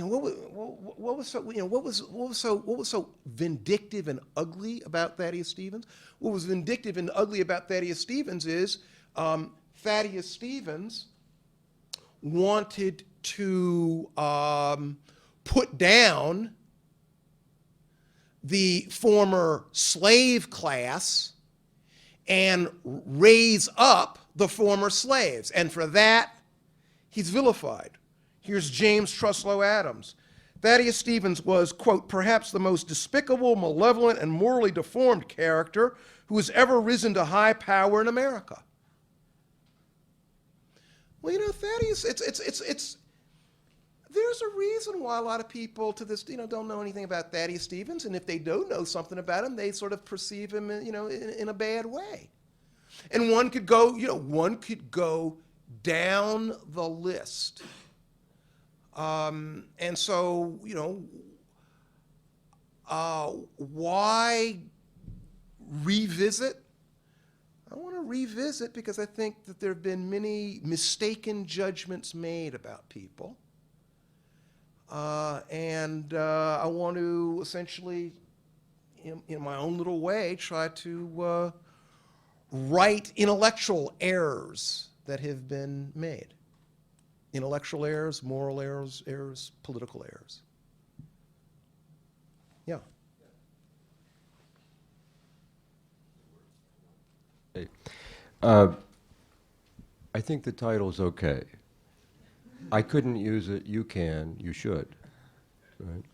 what was so vindictive and ugly about Thaddeus Stevens? What was vindictive and ugly about Thaddeus Stevens is Thaddeus Stevens wanted to put down the former slave class and raise up the former slaves. And for that, he's vilified. Here's James Truslow Adams. Thaddeus Stevens was, quote, perhaps the most despicable, malevolent, and morally deformed character who has ever risen to high power in America. Well, Thaddeus, there's a reason why a lot of people to this, don't know anything about Thaddeus Stevens, and if they do know something about him, they sort of perceive him, in a bad way. And one could go down the list. And so, why revisit? I want to revisit because I think that there have been many mistaken judgments made about people. And I want to essentially, in my own little way, try to right intellectual errors that have been made. Intellectual errors, moral errors, political errors. Yeah. Hey. I think the title's okay. I couldn't use it. You can. You should. Right?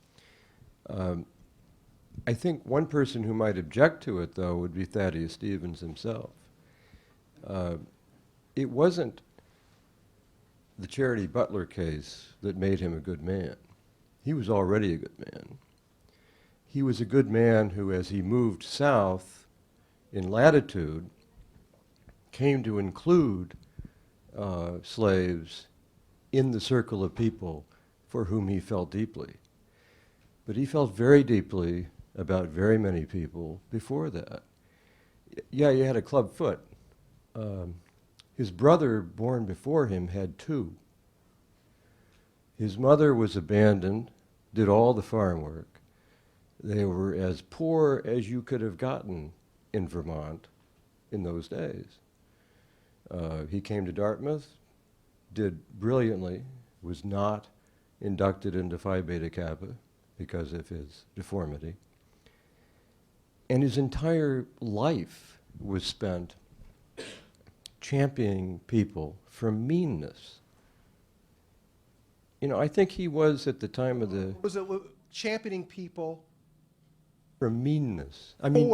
I think one person who might object to it, though, would be Thaddeus Stevens himself. It wasn't the Charity Butler case that made him a good man. He was already a good man. He was a good man who, as he moved south in latitude, came to include slaves in the circle of people for whom he felt deeply. But he felt very deeply about very many people before that. Yeah, he had a club foot. His brother, born before him, had two. His mother was abandoned, did all the farm work. They were as poor as you could have gotten in Vermont in those days. He came to Dartmouth, did brilliantly, was not inducted into Phi Beta Kappa because of his deformity. And his entire life was spent championing people from meanness. I think he was at the time of the... Was it championing people? From meanness. I mean,